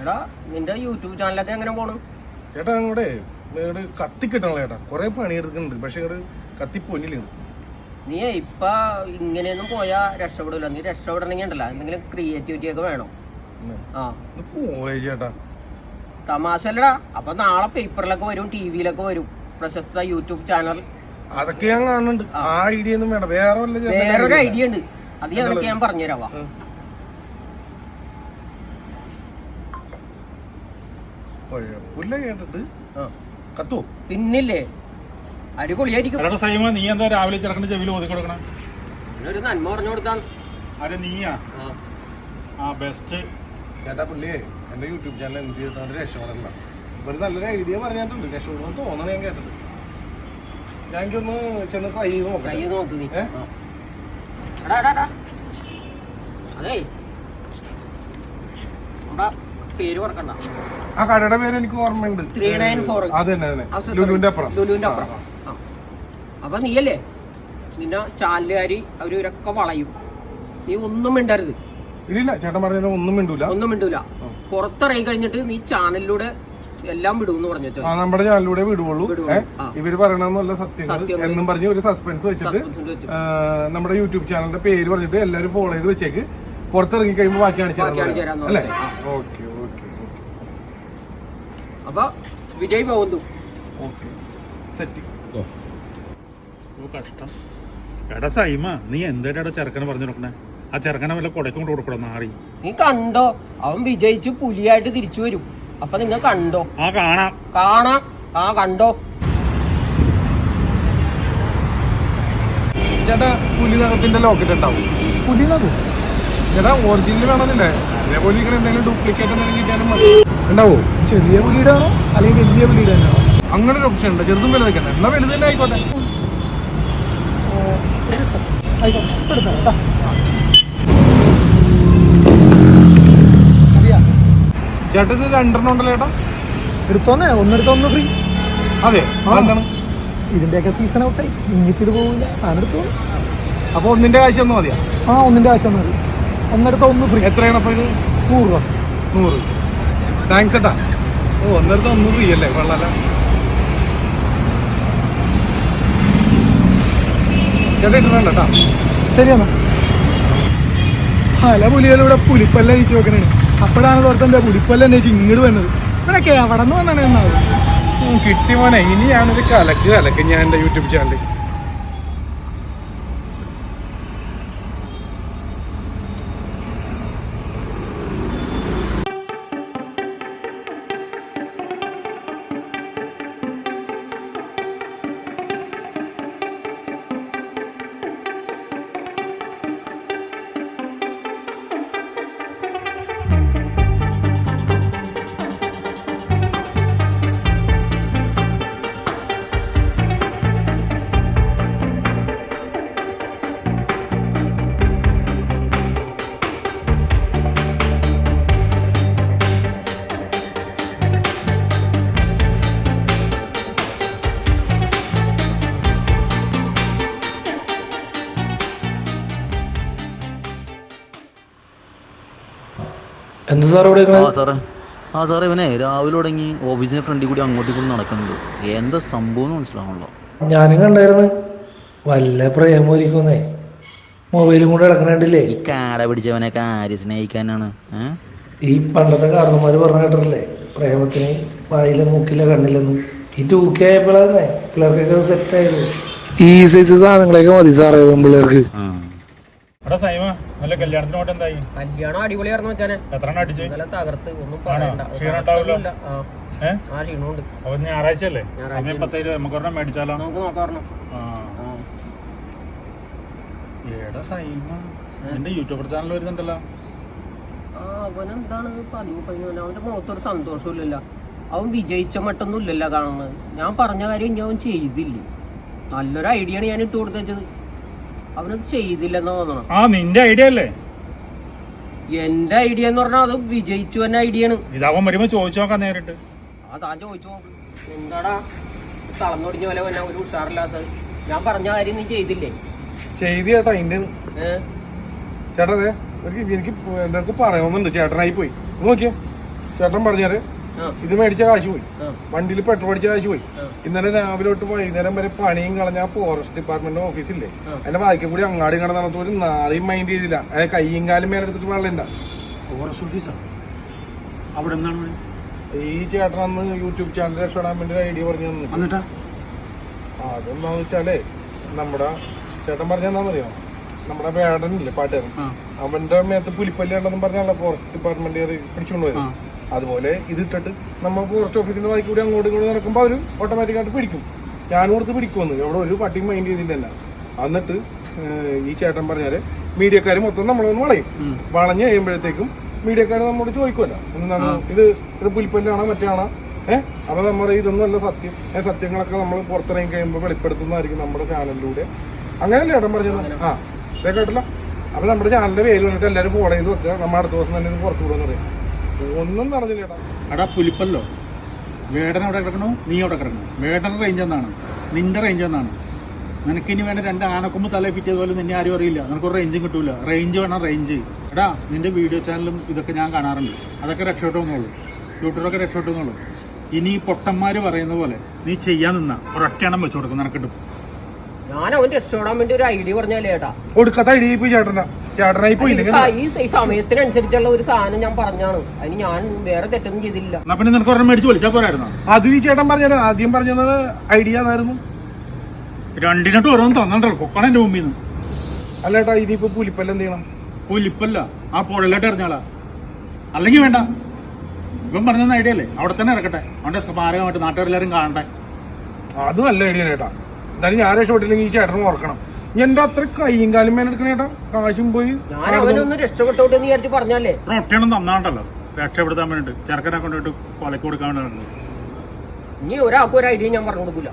എടാ നിന്റെ യൂട്യൂബ് ചാനലൊക്കെ എങ്ങനെ പോണു? ചേട്ടാ അങ്ങോടെ കത്തിക്കിട്ടണല്ലോ ചേട്ടാ, കൊറേ പണിയെടുക്കുന്നുണ്ട്, പക്ഷെ കത്തിപ്പൊന്നില്ല. നീ ഇപ്പൊ ഇങ്ങനെയൊന്നും പോയാ രക്ഷപ്പെടില്ല. നീ രക്ഷപ്പെടണമെങ്കിൽ ഉണ്ടല്ലോ എന്തെങ്കിലും ക്രിയേറ്റിവിറ്റി ഒക്കെ വേണം. പോയ ചേട്ടാ തമാശ അല്ലടാ. അപ്പൊ നാളെ പേപ്പറിലൊക്കെ വരും, ടിവിയിലൊക്കെ വരും പ്രശസ്ത യൂട്യൂബ് ചാനൽ. അതൊക്കെ ഞാൻ കാണുന്നുണ്ട്. ആ ഐഡിയ ഒന്നും വേണ്ട, വേറൊരു ഐഡിയ ഉണ്ട്, അത് അതൊക്കെ ഞാൻ പറഞ്ഞുതരാവാ. കത്തോ പിന്നില്ലേ, അടിപൊളിയായിരിക്കും. നീ എന്താ രാവിലെ ചെറുക്കന്റെ ചെവിയിൽ ഒതുക്കി കൊടുക്കണം? ഒരു നന്മ പറഞ്ഞു കൊടുത്താണ്. അരെ നീയാ ബെസ്റ്റ് ചേട്ടാ. പുള്ളിയെ എന്റെ യൂട്യൂബ് ചാനൽ എന്ത് ചെയ്തിട്ട് രക്ഷപ്പെടണ്ട, ഒരു നല്ലൊരു ഐഡിയ പറഞ്ഞിട്ടുണ്ട്. രക്ഷപ്പെടുമെന്ന് തോന്നണം, ഞാൻ കേട്ടത്. ഞാനൊന്ന് ചെന്ന് ട്രൈ ചെയ്ത് നോക്ക് നീ. അതേ പേര് കൊടുക്കണ്ട. ആ കടയുടെ പേര് എനിക്ക് ഓർമ്മയുണ്ട്. 394. അതന്നെ ലുലുവിന്റെ അപ്പുറം. അപ്പൊ നീയല്ലേ, നിന്നെ ചാനലുകാരി അവരൊക്കെ വളയും. നീ ഒന്നും മിണ്ടരുത്. ഇല്ല ചേട്ടൻ പറഞ്ഞ ഒന്നും മിണ്ടൂല. പുറത്തിറങ്ങി കഴിഞ്ഞിട്ട് നീ ചാനലിലൂടെ എല്ലാം വിടുമെന്ന് പറഞ്ഞു. നമ്മുടെ ചാനലിലൂടെ വിടുവുള്ളൂ. ഇവര് പറയണമെന്നല്ല സത്യങ്ങൾ എന്നും പറഞ്ഞ് ഒരു സസ്പെൻസ് വെച്ചിട്ട് നമ്മുടെ യൂട്യൂബ് ചാനലിന്റെ പേര് പറഞ്ഞിട്ട് എല്ലാവരും ഫോളോ ചെയ്ത് വെച്ചേക്ക്. പുറത്തിറങ്ങി കഴിയുമ്പോ ബാക്കി കാണിച്ചു അല്ലേ? ഓക്കെ. അപ്പൊ വിജയ് പോകുന്നു. കഷ്ടം. എടാ സൈമ, നീ എന്തായിട്ടാ ചെറുക്കനെ പറഞ്ഞു കൊടുക്കണേ? ആ ചെറുക്കനെ വല്ല കൊടക്കം കൊണ്ട് കൊടുക്കണം നാറി. നീ കണ്ടോ, അവൻ വിജയിച്ച് പുലിയായിട്ട് തിരിച്ചു വരും. അപ്പൊ നിങ്ങൾ കണ്ടോ? കാണാം. കണ്ടോ ചേട്ടാ? പുലിനകത്തിന്റെ ലോക്കറ്റ് ഉണ്ടാവും. പുലിനകം ചേട്ടാ ഒറിജിനൽ വേണമെന്നില്ലേ? അതേപോലെ എന്തെങ്കിലും ഡ്യൂപ്ലിക്കേറ്റ് എന്തെങ്കിലും കിട്ടാനും മതി. ഉണ്ടാവോ? ചെറിയ പുലിയുടെ ആണോ അല്ലെങ്കിൽ വലിയ പുലിയുടെ ആണോ? അങ്ങനെ ഒരു ഓപ്ഷൻ ഉണ്ട്. ചെറുതും വലുതൊക്കെ ഉണ്ട്. എന്നാ വലുത് തന്നെ ആയിക്കോട്ടെ. ചേട്ടാ ഇത് 2 ഉണ്ടല്ലോ ചേട്ടാ. എടുത്തോന്നേ, ഒന്നെടുത്തൊന്ന് ഫ്രീ. അതെ, എന്താണ് ഇതിന്റെയൊക്കെ സീസൺ ഔട്ടായി, ഇനിയിപ്പോ ഇത് പോകില്ല. ഞാനെടുത്തു. അപ്പൊ ഒന്നിന്റെ കാശ് ഒന്നും മതിയാ? ഒന്നിന്റെ ആവശ്യം മതി. ഒന്നെടുത്ത ഒന്ന് ഫ്രീ. എത്രയാണ് അപ്പൊ ഇത്? 100 രൂപ. 100. താങ്ക്സ് ചേട്ടാ. ഒന്നെടുത്ത ഒന്ന് ഫ്രീ അല്ലേ? കൊള്ളാല ചേട്ടാ. ഇട്ടിട്ടുണ്ട് കേട്ടാ. ശരിയെന്നാ. പല പുലികളിലൂടെ പുലിപ്പല്ല അഴിച്ചു വെക്കണേ. അപ്പോഴാണ് ഓർത്തെന്താ പുലിപ്പല്ല അന്വേഷിച്ച് ഇങ്ങോട്ട് വന്നത്. ഇവിടെയൊക്കെ എവിടെ നിന്ന് വന്നാണ് എന്നാവും. കിട്ടി മോനെ. ഇനി ഞാനൊരു കലക്ക് ഞാൻ എൻ്റെ യൂട്യൂബ് ചാനൽ. എന്താ സാർ ഇവിടെ? സാറേ ഇവനെ രാവിലെ തുടങ്ങി ഓഫീസിന്റെ ഫ്രണ്ടിൽ കൂടി അങ്ങോട്ടും കൂടി നടക്കുന്നുണ്ട്. എന്താ സംഭവം മനസ്സിലാവണല്ലോ. ഞാനും കണ്ടായിരുന്നു. വല്ല പ്രേമോരിക്കുന്നേ മൊബൈലും കൂടെ കിടക്കണില്ലേ? ഈ കാട പിടിച്ചവനൊക്കെ ആര് സ്നേഹിക്കാനാണ്? ഈ പണ്ടത്തെ കാരണന്മാര് പറഞ്ഞ കേട്ടില്ലേ, പ്രേമത്തിന് വായിലെ മൂക്കിലെ കണ്ണില്ലെന്ന്. ഈ 2K ആയപ്പോഴാണ് പിള്ളേർക്കൊക്കെ സെറ്റ് ആയത്. ഈ സൈസ് സാധനങ്ങളൊക്കെ മതി സാറേ പിള്ളേർക്ക്. കല്യാണം അടിപൊളിയായിരുന്നു വെച്ചാനെ. തകർത്ത് ഒന്നും പറയണ്ട. ഞായറാഴ്ചയല്ലേ? മേടിച്ചാലോ? നമുക്ക് നോക്കാം. യൂട്യൂബ് ചാനൽ വരുന്നുണ്ടല്ലോ. അവനെന്താണ് അവന്റെ മുഖത്തൊരു സന്തോഷമില്ലല്ലോ. അവൻ വിജയിച്ച മട്ടൊന്നും ഇല്ലല്ലോ കാണുന്നത്. ഞാൻ പറഞ്ഞ കാര്യം ഇനി അവൻ ചെയ്തില്ല. നല്ലൊരു ഐഡിയ ആണ് ഞാൻ ഇട്ട് കൊടുത്തത്. അവനത് ചെയ്തില്ലെന്ന് തോന്നണം. നിന്റെ ഐഡിയ അല്ലേ? എന്റെ ഐഡിയ എന്ന് പറഞ്ഞാൽ അത് വിജയിച്ചു തന്നെ ഐഡിയ ആണ്. ഇതാവൻ വരുമ്പോ ചോദിച്ചു നോക്കാം നേരിട്ട്. താൻ ചോദിച്ചു നോക്ക്. എന്താടാ തളർന്നൊടിഞ്ഞ പോലെ തന്നെ ഒരു ഉഷാറില്ലാത്തത്? ഞാൻ പറഞ്ഞ കാര്യം നീ ചെയ്തില്ലേ? ചെയ്തി ചേട്ടാ. ചേട്ടാ എനിക്ക് എന്തൊക്കെ പറയണമെന്നുണ്ട്. ചേട്ടനായി പോയി നോക്കിയേ. ചേട്ടൻ പറഞ്ഞാല് ഇത് മേടിച്ച കാശ് പോയി, വണ്ടിയിൽ പെട്രോൾ അടിച്ച കാശ് പോയി. ഇന്നലെ രാവിലെ തൊട്ട് വൈകുന്നേരം വരെ പണിയും കളഞ്ഞ ഫോറസ്റ്റ് ഡിപ്പാർട്ട്മെന്റ് ഓഫീസില്ലേ, അതിന്റെ വായിക്ക കൂടി അങ്ങാടി കടന്നു പോലും നാളെയും മൈൻഡ് ചെയ്തില്ല. അതിന് കയ്യും കാലും മേലെടുത്തിട്ട് വെള്ളമുണ്ട. ഫോറസ്റ്റ് ഓഫീസാ അവിടെ എന്താണ്? ഈ ചേട്ടൻ അന്ന് യൂട്യൂബ് ചാനൽ രക്ഷപ്പെടാൻ വേണ്ടി ഐഡിയ പറഞ്ഞു തന്നു. എന്നിട്ടാ അതെന്താന്ന് വെച്ചാലേ, നമ്മുടെ ചേട്ടൻ പറഞ്ഞെന്താണെന്നറിയോ, നമ്മുടെ വേടനില്ലേ പാട്ടുകാരൻ, അവന്റെ മേത്ത് പുലിപ്പല്ലി ഉണ്ടെന്നും പറഞ്ഞാണല്ലോ ഫോറസ്റ്റ് ഡിപ്പാർട്ട്മെന്റ് പിടിച്ചുകൊണ്ടുപോയത്. അതുപോലെ ഇത് ഇട്ടിട്ട് നമ്മൾ ഫോറസ്റ്റ് ഓഫീസിന്റെ വായിക്ക് കൂടി അങ്ങോട്ടും ഇങ്ങോട്ട് നടക്കുമ്പോൾ അവര് ഓട്ടോമാറ്റിക്കായിട്ട് പിടിക്കും. ഞാനും കൊടുത്ത് പിടിക്കുമെന്ന് എവിടെ ഒരു പട്ടിയും മൈൻഡ് ചെയ്തില്ല. എന്നിട്ട് ഈ ചേട്ടൻ പറഞ്ഞാല് മീഡിയക്കാർ മൊത്തം നമ്മളൊന്ന് വളയും. വളഞ്ഞു കഴിയുമ്പോഴത്തേക്കും മീഡിയക്കാർ നമ്മോട് ചോദിക്കുമല്ലോ, എന്താണ് ഇത് പുലിപ്പല്ലാണോ മറ്റാണോ? അപ്പൊ നമ്മൾ ഇതൊന്നും അല്ല സത്യം, സത്യങ്ങളൊക്കെ നമ്മൾ പുറത്തിറങ്ങി കഴിയുമ്പോൾ വെളിപ്പെടുത്തുന്നതായിരിക്കും നമ്മുടെ ചാനലിലൂടെ. അങ്ങനെയല്ലേ ചേട്ടൻ പറഞ്ഞത്? ആ ഇതേ കേട്ടല്ലോ. അപ്പൊ നമ്മുടെ ചാനലിന്റെ പേര് വന്നിട്ട് എല്ലാവരും ഫോളോ ചെയ്ത് വെക്കുക. നമ്മൾ അടുത്ത ദിവസം തന്നെ ഇത് പുറത്തു വിടുമെന്ന് പറയാം. ഒന്നും നടന്നില്ല ചേട്ടാ. എടാ പുലിപ്പല്ലോ, വേടൻ അവിടെ കിടക്കണോ, നീ അവിടെ കിടക്കണം. വേടൻ റേഞ്ച് എന്നാണ്, നിന്റെ റേഞ്ച് എന്നാണ്. നിനക്കിനി വേണ്ട 2 ആനക്കൊമ്പ് തല പിറ്റിയതുപോലെ നിന്നെ ആരും അറിയില്ല. നിനക്കൊരു റേഞ്ചും കിട്ടൂല. റേഞ്ച് വേണം, റേഞ്ച്. എടാ നിന്റെ വീഡിയോ ചാനലും ഇതൊക്കെ ഞാൻ കാണാറുണ്ട്. അതൊക്കെ രക്ഷപ്പെട്ടു വന്നോളൂ, യൂട്യൂബൊക്കെ രക്ഷപ്പെട്ടു വന്നോളൂ. ഇനി ഈ പൊട്ടന്മാര് പറയുന്ന പോലെ നീ ചെയ്യാൻ നിന്നാ ഒരൊറ്റയെണ്ണം വെച്ചു കൊടുക്കും നിനക്കിട്ടും. ഞാൻ അവൻ രക്ഷപ്പെടാൻ വേണ്ടി ഒരു ഐഡിയ പറഞ്ഞാലേ ചേട്ടാ, ഒടുക്കത്ത ഐഡിയ പോയി ചേട്ടനായി പോയില്ലെങ്കിൽ ഈ സമയത്തിനനുസരിച്ചുള്ള ഒരു സാധനം ഞാൻ പറഞ്ഞാണ്. അതിന് ഞാൻ വേറെ തെറ്റൊന്നും ചെയ്തില്ല. എന്നാ പിന്നെ നിനക്ക് ഒരെണ്ണം മേടിച്ച് വിളിച്ചാൽ പോരായിരുന്നു? അത് ഈ ചേട്ടൻ പറഞ്ഞത് ആദ്യം പറഞ്ഞത് ഐഡിയ അതായിരുന്നു. രണ്ടിനോട്ട് ഓരോന്ന് തന്നിട്ടുണ്ടല്ലോ പൊക്കണം എന്റെ മുമ്പിൽ നിന്ന്. അല്ലേട്ടാ ഇനിയിപ്പോ പുലിപ്പല്ല എന്ത് ചെയ്യണം? പുലിപ്പല്ല ആ പുഴയിലോട്ട് എറിഞ്ഞാളാ. അല്ലെങ്കിൽ വേണ്ട, ഇവൻ പറഞ്ഞ ഐഡിയ അല്ലേ, അവിടെ തന്നെ ഇറക്കട്ടെ. അവന്റെ സ്മാരകമായിട്ട് നാട്ടുകാരെല്ലാരും കാണട്ടെ. അത് നല്ല ഐഡിയ ചേട്ടാ. എന്തായാലും ഞാൻ രക്ഷപ്പെട്ടില്ലെങ്കിൽ ഈ ചേട്ടനും ഓർക്കണം. എന്റെ അത്ര കയ്യും കാലും മേലെടുക്കണ ചേട്ടാ, കാശും പോയി. ഞാൻ അവനൊന്ന് രക്ഷപ്പെട്ടോട്ടെ എന്ന് വിചാരിച്ച് പറഞ്ഞാലേ. ഒറ്റയെണ്ണം തന്നാണ്ടല്ലോ രക്ഷപ്പെടുത്താൻ വേണ്ടിട്ട് ചെറുക്കനെ കൊണ്ടുപോയിട്ട് കൊലക്ക് കൊടുക്കാൻ വേണ്ടി. ഇനി ഒരാൾക്കും ഒരു ഐഡിയ ഞാൻ പറഞ്ഞു കൊടുക്കില്ല.